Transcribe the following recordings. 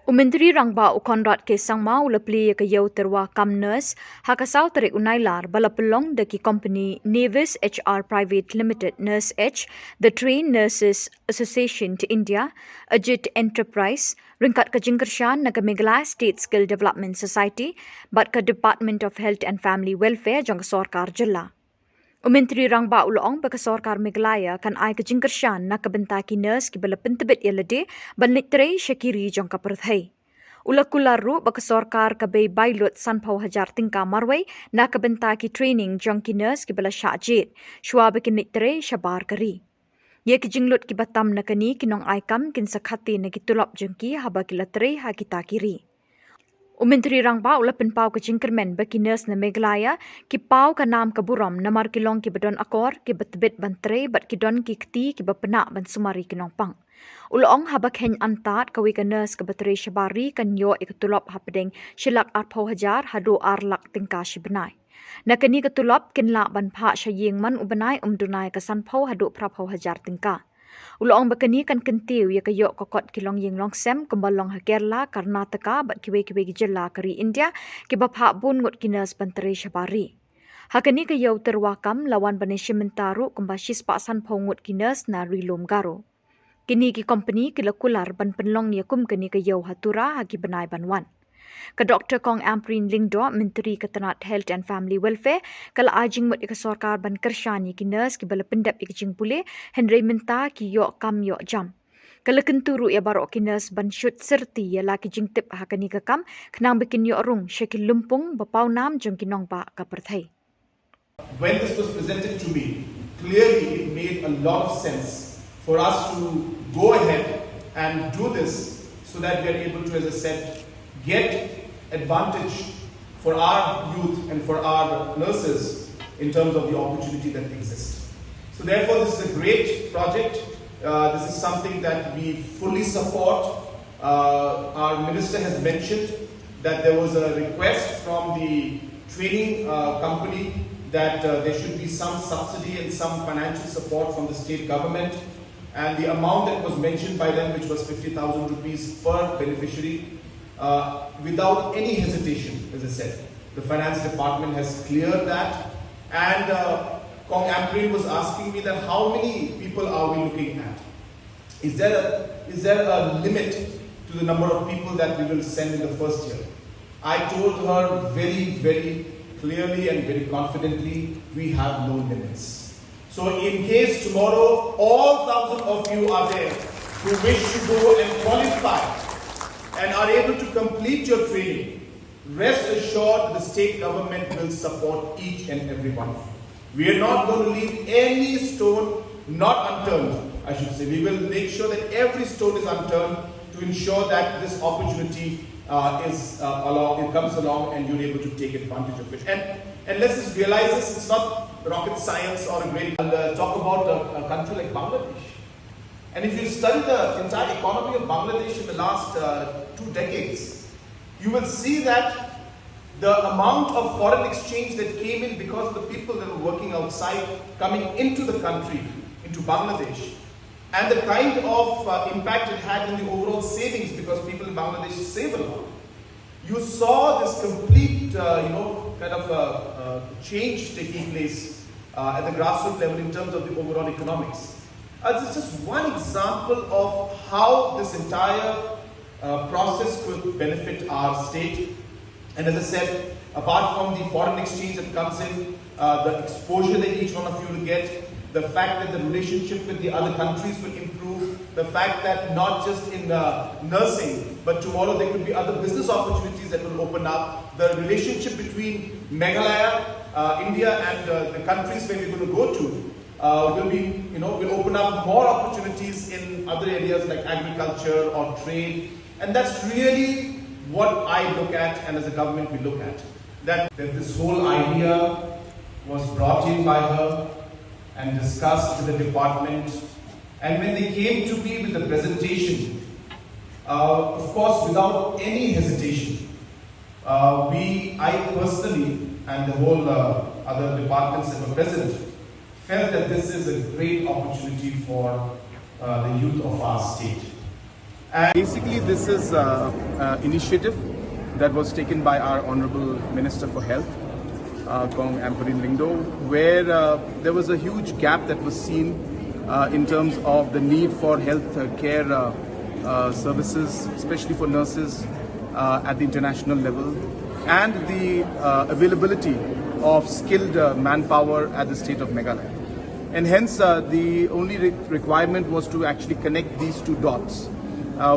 Umentri rangba ukonrat ke sangma ulapli ke yau Tyrwa kamners hakasau tarik unailar balapelong deki company Nevis HR Private Limited Nurse H the Trained Nurses Association to India Ajit Enterprise ringkat ke jingkershan naga Meghalaya State Skill Development Society bat ke Department of Health and Family Welfare jang sorkar jilla. Umentri rangba ulong baka sorkar Meghalaya kan ai ke jingkershan nak kebentaki nurse ki bala pentebet yalade banlik trei Shakiri jang kaperthai. Ula-kularu baka sorkar kabay bailot sanpaw hajar tingka marway na kabentaki training jang ki nurse ki bala syajit shwa baki nitre shabar kari. Ye ki jinglot ki batam na kani kinong aikam kin sakhati na kitulap jang ki haba ki latre ha kita kiri. Umentri rangba ula penpau ke jingkermen baki nurse na Meghalaya ki pau ka nam ka buram namar kilong ki badon akor ki betbet bantre bat ki don ki kti ki bapenak ban sumari kinong pang. Ulong habak hen antat kawi ka nurse ka batre shabari kan yo ikatulop hapedeng shilak arpau hajar hadu arlak tingka shibenai. Nakani katulop kinla ban pha shaying man ubenai umdunai ka sanpau hadu prapau hajar tingka. Ulong bakani kan kentiu ya kayo kokot kilong ying long sem kembalong ha Kerala Karnataka bat kiwe-kiwe gijela kari India ki bapha bun ngot kinas bantare shabari. Hakani kayo terwakam lawan baneshi mentaru kumbashis paksan pongut kinas na rilom garo. Kini ki company kilakular ban penlong ni kum kani kayo hatura hagi benai banwan. Ka Dr. Kong Amprin Lingdo, Menteri Ketenat Health and Family Welfare, kala ajing mut ika sorkar ban kershani ki nurse ki bala pendap ika jing pule, Henry minta ki yok kam yok jam. Kala kenturu ya barok ki nurse ban shoot serti ya la ki jing tip hakani ka kam, kenang bikin yok rung, syakil lumpung, bapau nam jong kinong pa kaperthai. When this was presented to me, clearly it made a lot of sense for us to go ahead and do this so that we are able to, as I said, get advantage for our youth and for our nurses in terms of the opportunity that exists. So therefore, this is a great project. This is something that we fully support. Our minister has mentioned that there was a request from the training company that there should be some subsidy and some financial support from the state government. And the amount that was mentioned by them, which was 50,000 rupees per beneficiary, without any hesitation, as I said. The finance department has cleared that. And Kong Amprin was asking me that how many people are we looking at? Is there a limit to the number of people that we will send in the first year? I told her very, very clearly and very confidently, we have no limits. So in case tomorrow all 1,000 of you are there who wish to go and qualify and are able to complete your training, rest assured the state government will support each and every one of you. We are not going to leave any stone not unturned, I should say. We will make sure that every stone is unturned to ensure that this opportunity it comes along and you're able to take advantage of it. And let's just realize this, it's not rocket science or a great... I'll talk about a country like Bangladesh. And if you study the entire economy of Bangladesh in the last 2 decades, you will see that the amount of foreign exchange that came in because of the people that were working outside coming into the country, into Bangladesh, and the kind of impact it had in the overall savings because people in Bangladesh save a lot. You saw this complete, change taking place at the grassroots level in terms of the overall economics. This is just one example of how this entire process could benefit our state. And as I said, apart from the foreign exchange that comes in, the exposure that each one of you will get, the fact that the relationship with the other countries will improve, the fact that not just in nursing, but tomorrow there could be other business opportunities that will open up, the relationship between Meghalaya, India and the countries where we're going to go to, will open up more opportunities in other areas like agriculture or trade. And that's really what I look at, and as a government we look at. That this whole idea was brought in by her and discussed with the department. And when they came to me with the presentation, of course without any hesitation, I personally and the whole other departments that were present felt that this is a great opportunity for the youth of our state. And basically, this is an initiative that was taken by our Honorable Minister for Health, Kong Amperin Lingdo, where there was a huge gap that was seen in terms of the need for health care services, especially for nurses at the international level, and the availability of skilled manpower at the state of Meghalaya. And hence, the only requirement was to actually connect these two dots,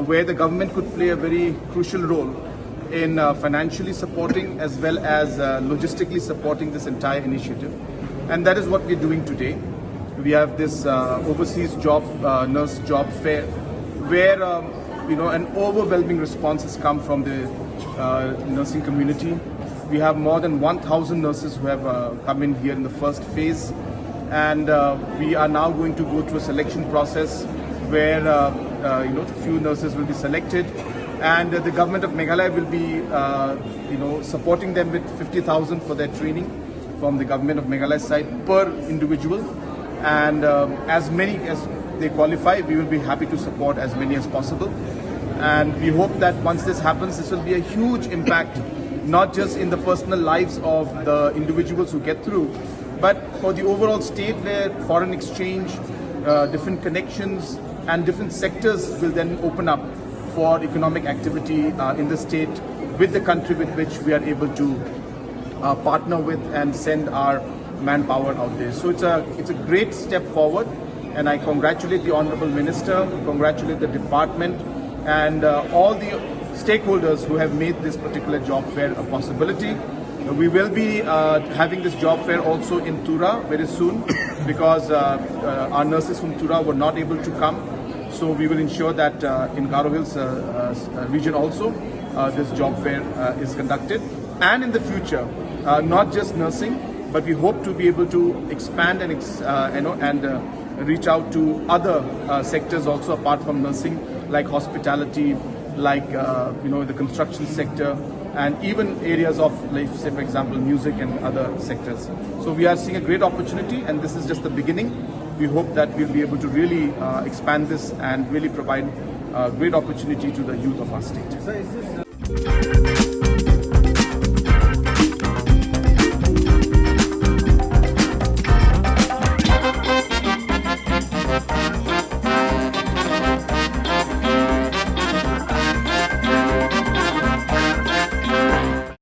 where the government could play a very crucial role in financially supporting as well as logistically supporting this entire initiative. And that is what we're doing today. We have this overseas nurse job fair, where an overwhelming response has come from the nursing community. We have more than 1,000 nurses who have come in here in the first phase, and we are now going to go through a selection process where a few nurses will be selected, and the government of Meghalaya will be supporting them with 50,000 for their training from the government of Meghalaya side per individual, and as many as they qualify, we will be happy to support as many as possible. And we hope that once this happens, this will be a huge impact, not just in the personal lives of the individuals who get through, but for the overall state, where foreign exchange, different connections and different sectors will then open up for economic activity in the state with the country with which we are able to partner with and send our manpower out there. So it's a great step forward, and I congratulate the Honorable Minister, congratulate the department and all the stakeholders who have made this particular job fair a possibility. We will be having this job fair also in Tyrwa very soon, because our nurses from Tyrwa were not able to come. So we will ensure that in Garo Hills region also this job fair is conducted. And in the future, not just nursing, but we hope to be able to expand and reach out to other sectors also apart from nursing, like hospitality, like the construction sector, and even areas of, like, say for example, music and other sectors. So we are seeing a great opportunity, and this is just the beginning. We hope that we'll be able to really expand this and really provide great opportunity to the youth of our state.